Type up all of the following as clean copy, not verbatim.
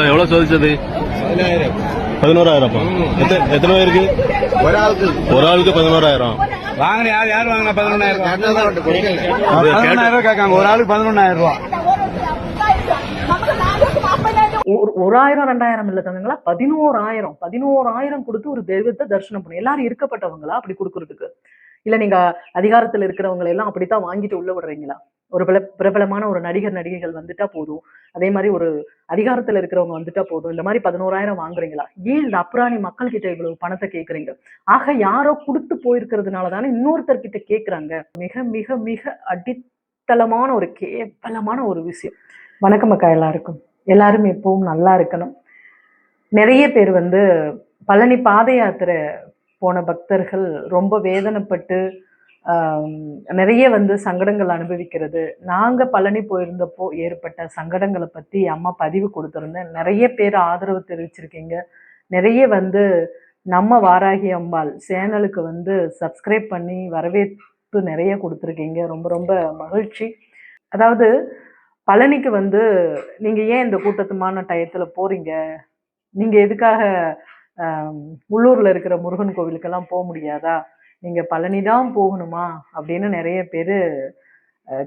எவ்வளவு சோதிச்சது? 11,000. எத்தனை பேருக்கு? ஒரு ஆளுக்கு 11,000 வாங்கின. யார் வாங்கினா? 11,000 கேட்காங்க. ஒரு ஆளுக்கு 11,000 ரூபா. 1000 2000 இல்ல தங்கங்களா, 11,000 கொடுத்து ஒரு தெய்வத்தை தரிசனம் பண்ணி எல்லாரும் இருக்கப்பட்டவங்களா அப்படி கொடுக்கறதுக்கு? இல்ல நீங்க அதிகாரத்துல இருக்கிறவங்க எல்லாம் அப்படித்தான் வாங்கிட்டு உள்ள விடுறீங்களா? ஒரு பிரபலமான ஒரு நடிகைகள் வந்துட்டா போதும், அதே மாதிரி ஒரு அதிகாரத்துல இருக்கிறவங்க வந்துட்டா போதும், இந்த மாதிரி 11,000 வாங்குறீங்களா? ஏன் இந்த அப்புறாணி மக்கள் கிட்ட இவ்வளவு பணத்தை கேட்கறீங்க? ஆக யாரோ கொடுத்து போயிருக்கிறதுனால தானே இன்னொருத்தர் கிட்ட கேட்கறாங்க. மிக மிக மிக அடித்தளமான ஒரு கேவலமான ஒரு விஷயம். வணக்கம் அக்கா, எல்லாரும் எப்பவும் நல்லா இருக்கணும். நிறைய பேர் பழனி பாத யாத்திரை போன பக்தர்கள் ரொம்ப வேதனைப்பட்டு நிறைய சங்கடங்கள் அனுபவிக்கிறது. நாங்க பழனி போயிருந்தப்போ ஏற்பட்ட சங்கடங்களை பத்தி அம்மா பதிவு கொடுத்திருந்தேன். நிறைய பேர் ஆதரவு தெரிவிச்சிருக்கீங்க. நிறைய நம்ம வாராகி அம்பாள் சேனலுக்கு சப்ஸ்கிரைப் பண்ணி வரவேற்பு நிறைய கொடுத்துருக்கீங்க. ரொம்ப ரொம்ப மகிழ்ச்சி. அதாவது பழனிக்கு நீங்க ஏன் இந்த கூட்டத்துமான டயத்துல போறீங்க? நீங்க எதுக்காக உள்ளூர்ல இருக்கிற முருகன் கோவிலுக்கெல்லாம் போக முடியாதா? நீங்க பழனி தான் போகணுமா அப்படின்னு நிறைய பேரு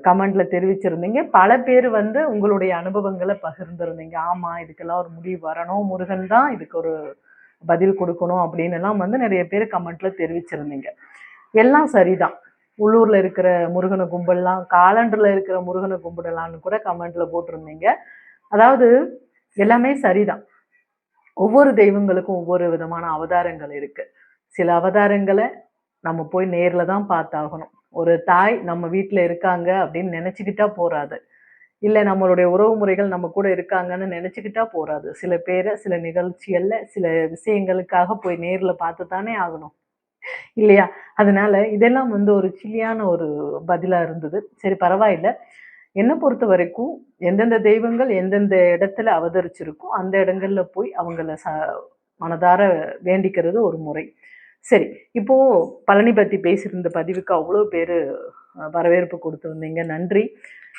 கமெண்ட்ல தெரிவிச்சிருந்தீங்க. பல பேர் உங்களுடைய அனுபவங்களை பகிர்ந்திருந்தீங்க. ஆமா, இதுக்கெல்லாம் ஒரு முடிவு வரணும், முருகன் தான் இதுக்கு ஒரு பதில் கொடுக்கணும் அப்படின்னு எல்லாம் நிறைய பேர் கமெண்ட்ல தெரிவிச்சிருந்தீங்க. எல்லாம் சரிதான். உள்ளூர்ல இருக்கிற முருகனை கும்பிடலாம், காலண்டர்ல இருக்கிற முருகனை கும்பிடலாம்னு கூட கமெண்ட்ல போட்டிருந்தீங்க. அதாவது எல்லாமே சரிதான். ஒவ்வொரு தெய்வங்களுக்கும் ஒவ்வொரு விதமான அவதாரங்கள் இருக்கு. சில அவதாரங்களை நம்ம போய் நேர்ல தான் பார்த்தாகணும். ஒரு தாய் நம்ம வீட்டுல இருக்காங்க அப்படின்னு நினைச்சுக்கிட்டா போறாது, இல்ல நம்மளுடைய உறவு முறைகள் நம்ம கூட இருக்காங்கன்னு நினைச்சுக்கிட்டா போறாது. சில பேரை சில நிகழ்ச்சிகள்ல சில விஷயங்களுக்காக போய் நேர்ல பார்த்து தானே ஆகணும், இல்லையா? அதனால இதெல்லாம் ஒரு சில்லியான ஒரு பதிலா இருந்தது. சரி, பரவாயில்ல. என்னை பொறுத்த வரைக்கும் எந்தெந்த தெய்வங்கள் எந்தெந்த இடத்துல அவதரிச்சிருக்கோ அந்த இடங்கள்ல போய் அவங்கள மனதார வேண்டிக்கிறது ஒரு முறை. சரி, இப்போ பழனி பத்தி பேசியிருந்த பதிவுக்கு அவ்வளோ பேரு வரவேற்பு கொடுத்துருந்தீங்க, நன்றி.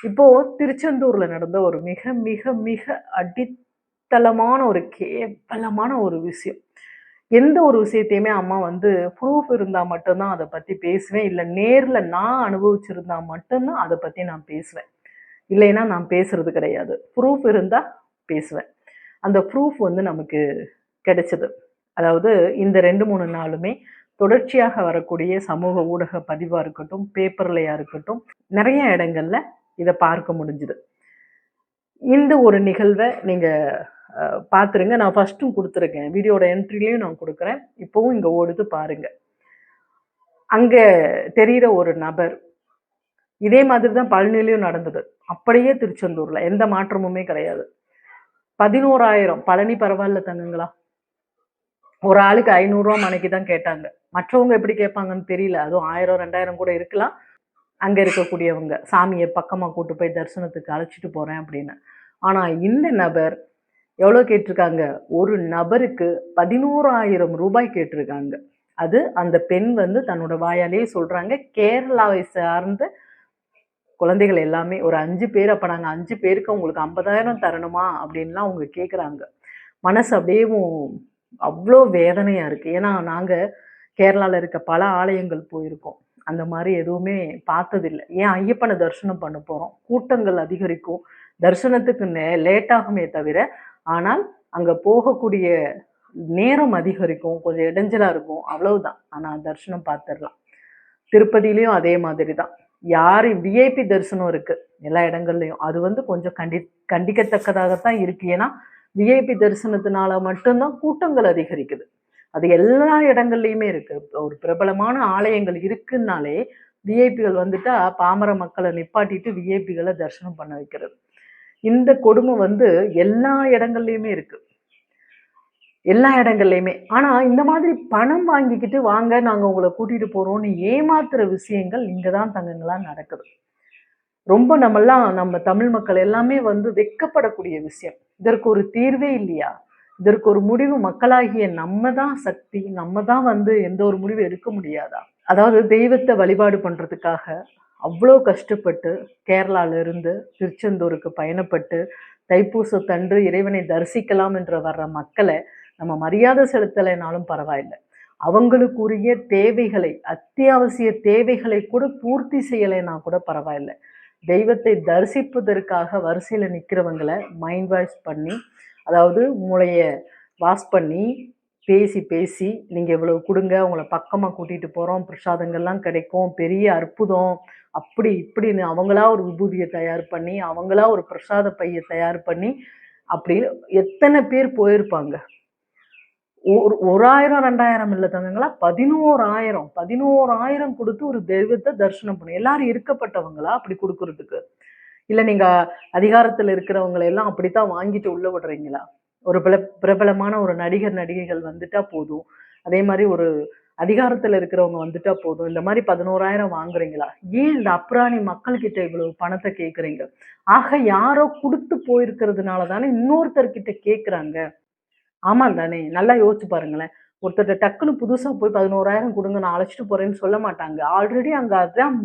இப்போ திருச்செந்தூர்ல நடந்த ஒரு மிக மிக மிக அடித்தளமான ஒரு கேவலமான ஒரு விஷயம். எந்த ஒரு விஷயத்தையுமே அம்மா ப்ரூஃப் இருந்தா மட்டும்தான் அதை பத்தி பேசுவேன், இல்லை நேர்ல நான் அனுபவிச்சிருந்தா மட்டும்தான் அதை பத்தி நான் பேசுவேன். இல்லைன்னா நான் பேசுறது கிடையாது. ப்ரூஃப் இருந்தா பேசுவேன். அந்த ப்ரூஃப் நமக்கு கிடைச்சது. அதாவது இந்த 2-3 நாளுமே தொடர்ச்சியாக வரக்கூடிய சமூக ஊடக பதிவா இருக்கட்டும், பேப்பர்லையா இருக்கட்டும், நிறைய இடங்கள்ல இதை பார்க்க முடிஞ்சுது. இந்த ஒரு நிகழ்வை நீங்க பார்த்துருங்க. நான் ஃபர்ஸ்ட்டும் கொடுத்துருக்கேன், வீடியோட என்ட்ரிலையும் நான் கொடுக்குறேன், இப்போவும் இங்க ஓடுது பாருங்க. அங்க தெரிகிற ஒரு நபர் இதே மாதிரி தான் பழனிலையும் நடந்தது. அப்படியே திருச்செந்தூர்ல எந்த மாற்றமுமே கிடையாது. 11,000 பழனி பரவாயில்ல தங்குங்களா, ஒரு ஆளுக்கு 500 ரூபா மனைக்கு தான் கேட்டாங்க. மற்றவங்க எப்படி கேட்பாங்கன்னு தெரியல. அதுவும் 1000 2000 கூட இருக்கலாம். அங்க இருக்கக்கூடியவங்க சாமியை பக்கமா கூட்டு போய் தரிசனத்துக்கு அழைச்சிட்டு போறேன் அப்படின்னு. ஆனா இந்த நபர் எவ்வளவு கேட்டிருக்காங்க? ஒரு நபருக்கு 11,000 ரூபாய் கேட்டிருக்காங்க. அது அந்த பெண் தன்னோட வாயாலேயே சொல்றாங்க. கேரளாவை சார்ந்த குழந்தைகள் எல்லாமே ஒரு 5 பேர். அப்ப நாங்க 5 பேருக்கு உங்களுக்கு 50,000 தரணுமா அப்படின்லாம் அவங்க கேட்குறாங்க. மனசு அப்படியே அவ்வளோ வேதனையா இருக்கு. ஏன்னா நாங்க கேரளால இருக்க பல ஆலயங்கள் போயிருக்கோம், அந்த மாதிரி எதுவுமே பார்த்ததில்லை. ஏன் ஐயப்பனை தரிசனம் பண்ண போறோம், கூட்டங்கள் அதிகரிக்கும், தரிசனத்துக்கு லேட்டாகுமே தவிர, ஆனால் அங்க போகக்கூடிய நேரம் அதிகரிக்கும், கொஞ்சம் இடைஞ்சலா இருக்கும், அவ்வளவுதான். ஆனா தரிசனம் பார்த்துடலாம். திருப்பதியிலையும் அதே மாதிரி தான். யாரு விஐபி தரிசனம் இருக்கு எல்லா இடங்கள்லையும். அது கொஞ்சம் கண்டிக்கத்தக்கதாகத்தான் இருக்கு. ஏன்னா விஐபி தரிசனத்தினால மட்டும்தான் கூட்டங்கள் அதிகரிக்குது. அது எல்லா இடங்கள்லையுமே இருக்கு. ஒரு பிரபலமான ஆலயங்கள் இருக்குன்னாலே விஐபிகள் பாமர மக்களை நிப்பாட்டிட்டு விஐபிகளை தரிசனம் பண்ண வைக்கிறது. இந்த கொடுமை எல்லா இடங்கள்லையுமே இருக்கு, எல்லா இடங்கள்லையுமே. ஆனா இந்த மாதிரி பணம் வாங்கிக்கிட்டு வாங்க நாங்க உங்களை கூட்டிட்டு போறோம்னு ஏமாத்துற விஷயங்கள் இங்கதான் தங்கங்களா நடக்குது. ரொம்ப நம்ம தமிழ் மக்கள் எல்லாமே வெட்கப்படக்கூடிய விஷயம். இதற்கு ஒரு தீர்வே இல்லையா? இதற்கு ஒரு முடிவு மக்களாகிய நம்ம தான் சக்தி, நம்ம தான் எந்த ஒரு முடிவு எடுக்க முடியாதா? அதாவது தெய்வத்தை வழிபாடு பண்றதுக்காக அவ்வளோ கஷ்டப்பட்டு கேரளால இருந்து திருச்செந்தூருக்கு பயணப்பட்டு தைப்பூசத்தன்று இறைவனை தரிசிக்கலாம் என்று வர்ற மக்களை நம்ம மரியாதை செலுத்தலைனாலும் பரவாயில்லை, அவங்களுக்குரிய தேவைகளை, அத்தியாவசிய தேவைகளை கூட பூர்த்தி செய்யலைன்னா கூட பரவாயில்லை, தெய்வத்தை தரிசிப்பதற்காக வரிசையில நிக்கிறவங்களை மைண்ட் வாஷ் பண்ணி, அதாவது மூளைய வாஷ் பண்ணி பேசி பேசி நீங்கள் இவ்வளவு கொடுங்க, உங்களை பக்கமாக கூட்டிகிட்டு போகிறோம், பிரசாதங்கள்லாம் கிடைக்கும், பெரிய அற்புதம் அப்படி இப்படின்னு அவங்களா ஒரு விபூதியை தயார் பண்ணி, அவங்களா ஒரு பிரசாத பையை தயார் பண்ணி, அப்படி எத்தனை பேர் போயிருப்பாங்க. ஒரு 1000 2000 இல்லை தங்கங்களா, 11,000 கொடுத்து ஒரு தெய்வத்தை தரிசனம் பண்ணி எல்லாரும் இருக்கப்பட்டவங்களா அப்படி கொடுக்கறதுக்கு? இல்லை நீங்கள் அதிகாரத்தில் இருக்கிறவங்களை எல்லாம் அப்படித்தான் வாங்கிட்டு உள்ள விடுறீங்களா? ஒரு பிரபலமான ஒரு நடிகர் நடிகைகள் வந்துட்டா போதும், அதே மாதிரி ஒரு அதிகாரத்தில் இருக்கிறவங்க வந்துட்டா போதும், இந்த மாதிரி 11,000 வாங்குறீங்களா? ஏன் இந்த அப்ராணி மக்கள் கிட்ட இவ்வளவு பணத்தை கேட்குறீங்க? ஆக யாரோ கொடுத்து போயிருக்கிறதுனால தானே இன்னொருத்தர்கிட்ட கேட்குறாங்க. ஆமாம் தானே? நல்லா யோசிச்சு பாருங்களேன். ஒருத்தர் டக்குன்னு புதுசாக போய் 11,000 கொடுங்க நான் அழைச்சிட்டு போறேன்னு சொல்ல மாட்டாங்க. ஆல்ரெடி அங்கே அதுதான்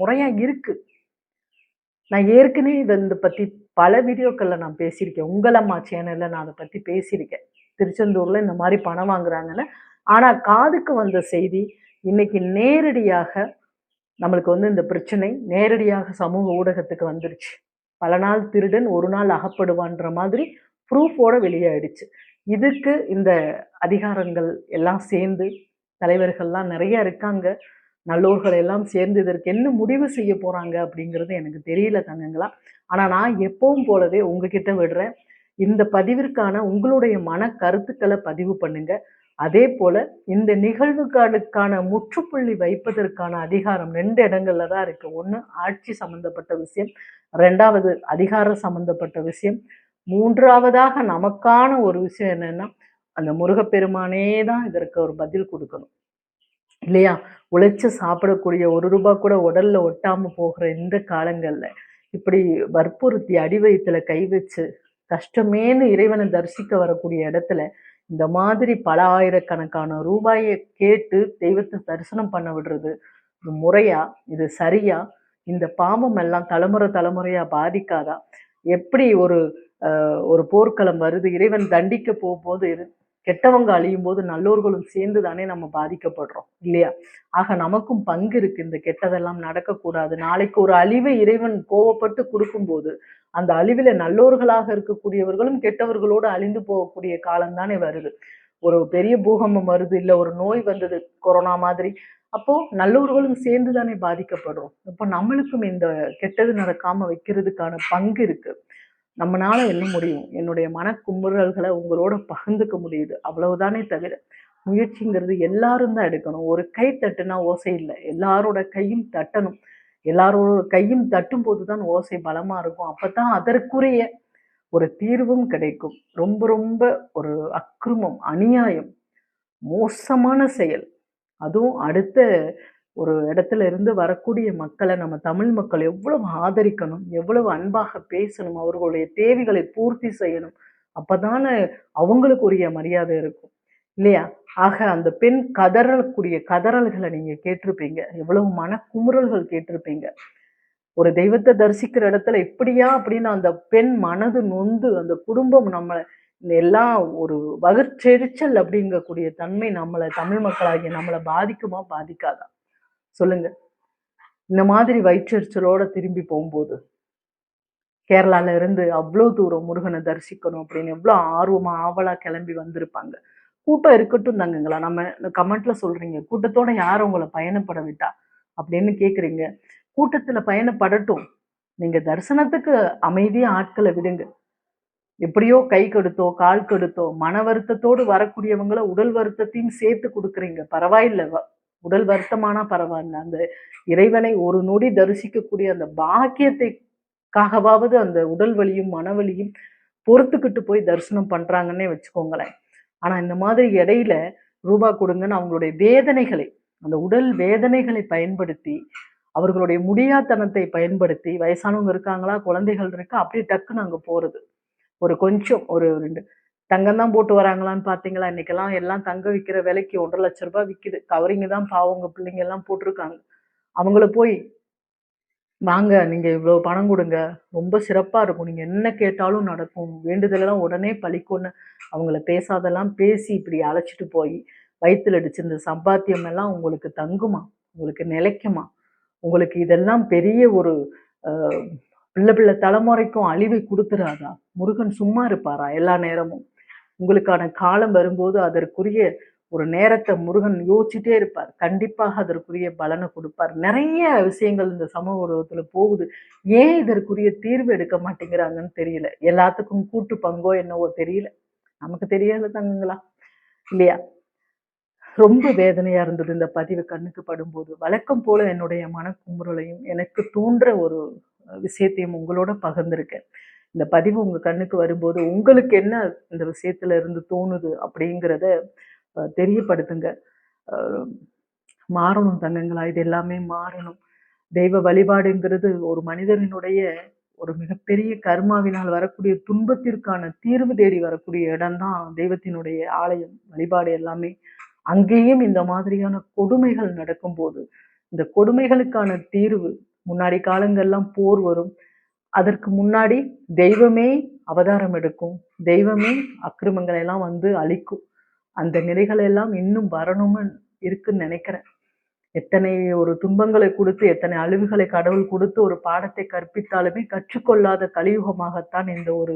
முறையா இருக்கு. நான் ஏற்கனவே இதை பற்றி பல வீடியோக்களில் நான் பேசியிருக்கேன். உங்களம்மா சேனலில் நான் அதை பற்றி பேசியிருக்கேன். திருச்செந்தூரில் இந்த மாதிரி பணம் வாங்குறாங்கன்னு. ஆனால் காதுக்கு வந்த செய்தி இன்னைக்கு நேரடியாக நம்மளுக்கு இந்த பிரச்சனை நேரடியாக சமூக ஊடகத்துக்கு வந்துருச்சு. பல நாள் திருடன் ஒரு நாள் அகப்படுவான்ற மாதிரி ப்ரூஃபோட வெளியாயிடுச்சு. இதுக்கு இந்த அதிகாரங்கள் எல்லாம் சேர்ந்து, தலைவர்கள்லாம் நிறைய இருக்காங்க, நல்லோர்கள் எல்லாம் சேர்ந்து இதற்கு என்ன முடிவு செய்ய போறாங்க அப்படிங்கிறது எனக்கு தெரியல தங்கங்களா. ஆனா நான் எப்பவும் போலவே உங்ககிட்ட விடுறேன், இந்த பதிவிற்கான உங்களுடைய மன கருத்துக்களை பதிவு பண்ணுங்க. அதே போல இந்த நிகழ்வுகளுக்கான முற்றுப்புள்ளி வைப்பதற்கான அதிகாரம் 2 இடங்கள்ல தான் இருக்கு. ஒன்று ஆட்சி சம்பந்தப்பட்ட விஷயம், 2வது அதிகாரம் சம்பந்தப்பட்ட விஷயம், 3வதாக நமக்கான ஒரு விஷயம் என்னன்னா, அந்த முருகப்பெருமானே தான் இதற்கு ஒரு பதில் கொடுக்கணும் இல்லையா? உழைச்சு சாப்பிடக்கூடிய 1 ரூபாய் கூட உடல்ல ஒட்டாம போகிற இந்த காலங்கள்ல இப்படி வற்புறுத்தி அடி வயிற்றுல கை வச்சு கஷ்டமேனு இறைவனை தரிசிக்க வரக்கூடிய இடத்துல இந்த மாதிரி பல ஆயிரக்கணக்கான ரூபாயை கேட்டு தெய்வத்தை தரிசனம் பண்ண விடுறது இது முறையா? இது சரியா? இந்த பாவம் எல்லாம் தலைமுறை தலைமுறையா பாதிக்காதா? எப்படி ஒரு போர்க்களம் வருது, இறைவன் தண்டிக்க போகும்போது கெட்டவங்க அழியும் போது நல்லோர்களும் சேர்ந்து தானே நம்ம பாதிக்கப்படுறோம் இல்லையா? ஆக நமக்கும் பங்கு இருக்கு. இந்த கெட்டதெல்லாம் நடக்கக்கூடாது. நாளைக்கு ஒரு அழிவை இறைவன் கோவப்பட்டு கொடுக்கும்போது அந்த அழிவில நல்லோர்களாக இருக்கக்கூடியவர்களும் கெட்டவர்களோடு அழிந்து போகக்கூடிய காலம் தானே வருது. ஒரு பெரிய பூகம்பம் வருது, இல்லை ஒரு நோய் வந்தது கொரோனா மாதிரி, அப்போ நல்லோர்களும் சேர்ந்து தானே பாதிக்கப்படுறோம். அப்போ நம்மளுக்கும் இந்த கெட்டது நடக்காம வைக்கிறதுக்கான பங்கு இருக்கு. நம்மளால என்ன முடியும்? என்னுடைய மனக்குமுறல்களை உங்களோட பகிர்ந்துக்க முடியுது, அவ்வளவுதானே தவிர முயற்சிங்கிறது எல்லாரும் தான் எடுக்கணும். ஒரு கை தட்டுனா ஓசை இல்லை, எல்லாரோட கையும் தட்டணும். எல்லாரோட கையும் தட்டும் போதுதான் ஓசை பலமா இருக்கும். அப்பதான் அதற்குரிய ஒரு தீர்வும் கிடைக்கும். ரொம்ப ரொம்ப ஒரு அக்கிரமம், அநியாயம், மோசமான செயல், அதுவும் அடுத்த ஒரு இடத்துல இருந்து வரக்கூடிய மக்களை நம்ம தமிழ் மக்கள் எவ்வளவு ஆதரிக்கணும், எவ்வளவு அன்பாக பேசணும், அவர்களுடைய தேவைகளை பூர்த்தி செய்யணும். அப்பதானே அவங்களுக்கு உரிய மரியாதை இருக்கும் இல்லையா? ஆக அந்த பெண் கதறக்கூடிய கதறல்களை நீங்க கேட்டிருப்பீங்க, எவ்வளவு மனக்குமுறல்கள் கேட்டிருப்பீங்க. ஒரு தெய்வத்தை தரிசிக்கிற இடத்துல இப்படியா அப்படின்னு அந்த பெண் மனது நொந்து, அந்த குடும்பம் நம்மளை எல்லாம் ஒரு வகுற்றெரிச்சல் அப்படிங்கக்கூடிய தன்மை நம்மளை தமிழ் மக்களாகிய நம்மளை பாதிக்குமா பாதிக்காதா சொல்லுங்க? இந்த மாதிரி வயிற்றெரிச்சலோட திரும்பி போகும்போது கேரளால இருந்து அவ்வளோ தூரம் முருகனை தரிசிக்கணும் அப்படின்னு எவ்வளோ ஆர்வமா ஆவலா கிளம்பி வந்திருப்பாங்க. கூட்டம் இருக்கட்டும் தாங்கங்களா. நம்ம கமெண்ட்ல சொல்றீங்க, கூட்டத்தோட யார் உங்களை பயணப்பட விட்டா அப்படின்னு கேக்குறீங்க. கூட்டத்துல பயணப்படட்டும், நீங்க தரிசனத்துக்கு அமைதியா ஆட்களை விடுங்க. எப்படியோ கை கெடுத்தோ கால் கெடுத்தோ மன வருத்தத்தோடு வரக்கூடியவங்களை உடல் வருத்தத்தையும் சேர்த்து கொடுக்குறீங்க, பரவாயில்ல. உடல் வருத்தமானா பரவாயில்ல, அந்த இறைவனை ஒரு நொடி தரிசிக்கக்கூடிய அந்த பாக்கியத்தைக்காகவாவது அந்த உடல் வலியும் மனவலியும் பொறுத்துக்கிட்டு போய் தரிசனம் பண்றாங்கன்னே வச்சுக்கோங்களேன். ஆனா இந்த மாதிரி இடையில ரூபாய் கொடுங்கன்னு அவங்களுடைய வேதனைகளை, அந்த உடல் வேதனைகளை பயன்படுத்தி, அவர்களுடைய முடியாத்தனத்தை பயன்படுத்தி, வயசானவங்க இருக்காங்களா, குழந்தைகள் இருக்கா, அப்படியே டக்குன்னு அங்க போறது. ஒரு கொஞ்சம் ஒரு 2 தங்கம் தான் போட்டு வராங்களான்னு பாத்தீங்களா? இன்னைக்கெல்லாம் எல்லாம் தங்க விற்கிற விலைக்கு 1,50,000 ரூபாய் விக்குது. கவரிங்க தான் பாவங்க பிள்ளைங்க எல்லாம் போட்டிருக்காங்க. அவங்கள போய் வாங்க, நீங்க இவ்வளோ பணம் கொடுங்க, ரொம்ப சிறப்பா இருக்கும், நீங்க என்ன கேட்டாலும் நடக்கும், வேண்டுதலெல்லாம் உடனே பலிக்கும்னு அவங்கள பேசாதெல்லாம் பேசி இப்படி அழைச்சிட்டு போய் வயித்துல அடிச்சு இந்த சம்பாத்தியம் எல்லாம் உங்களுக்கு தங்குமா? உங்களுக்கு நிலைக்குமா? உங்களுக்கு இதெல்லாம் பெரிய ஒரு பிள்ளை பிள்ளை தலைமுறைக்கும் அழிவை கொடுத்துறாதா? முருகன் சும்மா இருப்பாரா எல்லா நேரமும்? உங்களுக்கான காலம் வரும்போது அதற்குரிய ஒரு நேரத்தை முருகன் யோசிச்சுட்டே இருப்பார். கண்டிப்பாக அதற்குரிய பலனை கொடுப்பார். நிறைய விஷயங்கள் இந்த சமூக ஊடகத்துல போகுது. ஏன் இதற்குரிய தீர்வு எடுக்க மாட்டேங்கிறாங்கன்னு தெரியல. எல்லாத்துக்கும் கூட்டு பங்கோ என்னவோ தெரியல. நமக்கு தெரியாது தங்கங்களா, இல்லையா? ரொம்ப வேதனையா இருந்தது இந்த பதிவு கண்ணுக்கு படும்போது. வழக்கம் போல என்னுடைய மனக்குமுறலையும் எனக்கு தோன்ற ஒரு விஷயத்தையும் உங்களோட பகிர்ந்திருக்கேன். இந்த பதிவு உங்க கண்ணுக்கு வரும்போது உங்களுக்கு என்ன இந்த விஷயத்துல இருந்து தோணுது அப்படிங்கிறத தெரியப்படுத்துங்க. மாறணும் தங்கங்களா, இது எல்லாமே மாறணும். தெய்வ வழிபாடுங்கிறது ஒரு மனிதனினுடைய ஒரு மிகப்பெரிய கர்மாவினால் வரக்கூடிய துன்பத்திற்கான தீர்வு தேடி வரக்கூடிய இடம்தான் தெய்வத்தினுடைய ஆலயம் வழிபாடு எல்லாமே. அங்கேயும் இந்த மாதிரியான கொடுமைகள் நடக்கும்போது இந்த கொடுமைகளுக்கான தீர்வு, முன்னாடி காலங்கள்லாம் போர் வரும், அதற்கு முன்னாடி தெய்வமே அவதாரம் எடுக்கும், தெய்வமே அக்கிரமங்களை எல்லாம் வந்து அழிக்கும். அந்த நிலைகள் எல்லாம் இன்னும் வரணும்னு இருக்குன்னு நினைக்கிறேன். எத்தனை ஒரு துன்பங்களை கொடுத்து எத்தனை அழிவுகளை கடவுள் கொடுத்து ஒரு பாடத்தை கற்பித்தாலுமே கற்றுக்கொள்ளாத கலியுகமாகத்தான் இந்த ஒரு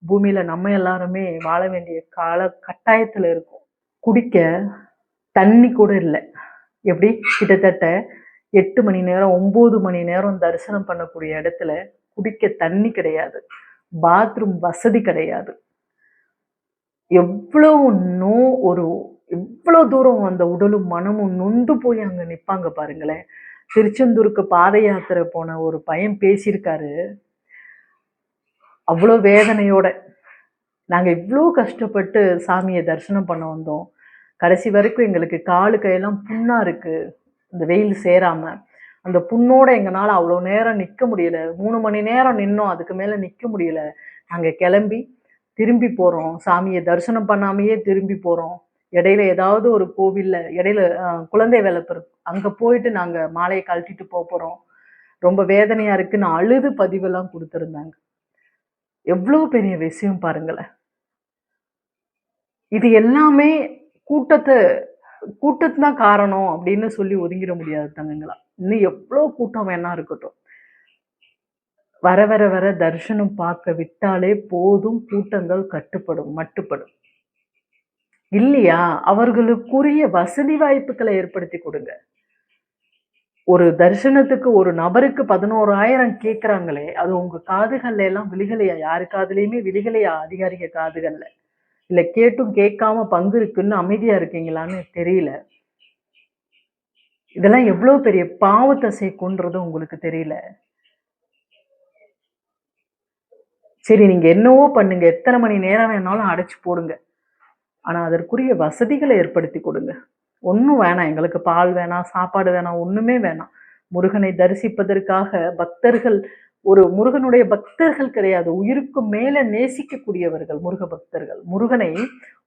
பூமியில நம்ம எல்லாருமே வாழ வேண்டிய கால கட்டாயத்துல இருக்கும். குடிக்க தண்ணி கூட இல்லை. எப்படி கிட்டத்தட்ட 8 மணி நேரம் 9 மணி நேரம் தரிசனம் பண்ணக்கூடிய இடத்துல குடிக்க தண்ணி கிடையாது, பாத்ரூம் வசதி கிடையாது. எவ்வளவு ஒரு எவ்வளவு தூரம் அந்த உடலும் மனமும் நொந்து போய் அங்க நிப்பாங்க பாருங்களேன். திருச்செந்தூருக்கு பாத யாத்திரை போன ஒரு பையன் பேசியிருக்காரு, அவ்வளோ வேதனையோட. நாங்க இவ்வளோ கஷ்டப்பட்டு சாமியை தரிசனம் பண்ண வந்தோம், கடைசி வரைக்கும் எங்களுக்கு காலு கையெல்லாம் புண்ணா இருக்கு, இந்த வெயில் சேராம. அந்த புண்ணோட எங்களால அவ்வளோ நேரம் நிக்க முடியல, 3 மணி நேரம் நின்னோம், அதுக்கு மேல நிக்க முடியல. நாங்க கிளம்பி திரும்பி போறோம், சாமியை தரிசனம் பண்ணாமையே திரும்பி போறோம். இடையில ஏதாவது ஒரு கோவில்ல இடையில குழந்தை வேலைப்பர் அங்க போயிட்டு நாங்க மாலையை கழட்டிட்டு போறோம். ரொம்ப வேதனையா இருக்குன்னு அழுது பதிவெல்லாம் கொடுத்துருந்தாங்க. எவ்வளவு பெரிய விஷயம் பாருங்களேன். இது எல்லாமே கூட்டத்து தான் காரணம் அப்படின்னு சொல்லி ஒதுங்கிட முடியாது தங்கங்களா. இன்னும் எவ்வளவு கூட்டம் வேணா இருக்கட்டும், வர வர வர தரிசனம் பார்க்க விட்டாலே போதும், கூட்டங்கள் மட்டுப்படும் இல்லையா? அவர்களுக்குரிய வசதி வாய்ப்புகளை ஏற்படுத்தி கொடுங்க. ஒரு தரிசனத்துக்கு ஒரு நபருக்கு 11,000 கேட்கிறாங்களே, அது உங்க காதுகள்ல எல்லாம் விழிகளையா? யாரு காதுலயுமே விழிகளையா? அதிகாரிக காதுகள்ல இல்ல கேட்டும் கேட்காம பங்கு இருக்குன்னு அமைதியா இருக்கீங்களான்னு தெரியல. இதெல்லாம் எவ்வளவு பெரிய பாவத்தை சேர்க்குன்றது உங்களுக்கு தெரியல. சரி, நீங்க என்னவோ பண்ணுங்க, எத்தனை மணி நேரம் வேணாலும் அடைச்சு போடுங்க, ஆனா அதற்குரிய வசதிகளை ஏற்படுத்தி கொடுங்க. ஒன்றும் வேணாம், எங்களுக்கு பால் வேணாம், சாப்பாடு வேணாம், ஒண்ணுமே வேணாம். முருகனை தரிசிப்பதற்காக பக்தர்கள், ஒரு முருகனுடைய பக்தர்கள் கிடையாது, உயிருக்கு மேல நேசிக்கக்கூடியவர்கள் முருக பக்தர்கள், முருகனை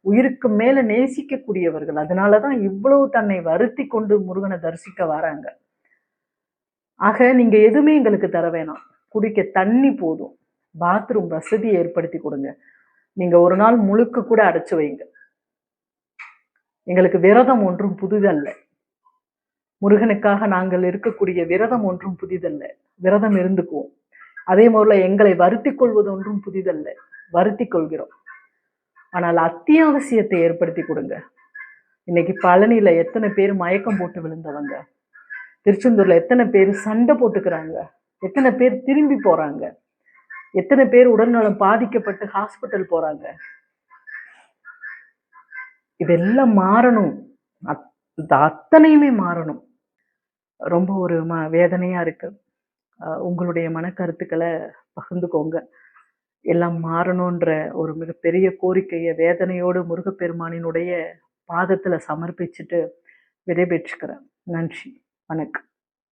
உயிருக்கு மேல நேசிக்கக்கூடியவர்கள். அதனாலதான் இவ்வளவு தன்னை வருத்தி கொண்டு முருகனை தரிசிக்க வராங்க. ஆக நீங்க எதுவுமே எங்களுக்கு தர வேணாம், குடிக்க தண்ணி போதும், பாத்ரூம் வசதியை ஏற்படுத்தி கொடுங்க. நீங்க ஒரு நாள் முழுக்க கூட அடைச்சு வைங்க. எங்களுக்கு விரதம் ஒன்றும் புதிதல்ல, முருகனுக்காக நாங்கள் இருக்கக்கூடிய விரதம் ஒன்றும் புதிதல்ல, விரதம் இருந்துக்குவோம். அதே போல எங்களை வருத்தி கொள்வது ஒன்றும் புதிதல்ல, வருத்தி கொள்கிறோம். ஆனால் அத்தியாவசியத்தை ஏற்படுத்தி கொடுங்க. இன்னைக்கு பழனியில எத்தனை பேர் மயக்கம் போட்டு விழுந்தவங்க, திருச்செந்தூர்ல எத்தனை பேர் சண்டை போட்டுக்கிறாங்க, எத்தனை பேர் திரும்பி போறாங்க, எத்தனை பேர் உடல்நலம் பாதிக்கப்பட்டு ஹாஸ்பிட்டல் போறாங்க. இதெல்லாம் மாறணும், அத்தனையுமே மாறணும். ரொம்ப ஒரு வேதனையா இருக்கு. உங்களுடைய மனக்கருத்துக்களை பகிர்ந்துக்கோங்க. எல்லாம் மாறணுன்ற ஒரு மிகப்பெரிய கோரிக்கையை வேதனையோடு முருகப்பெருமானினுடைய பாதத்துல சமர்ப்பிச்சுட்டு விடைபெற்றுக்கிறேன். நன்றி, வணக்கம்.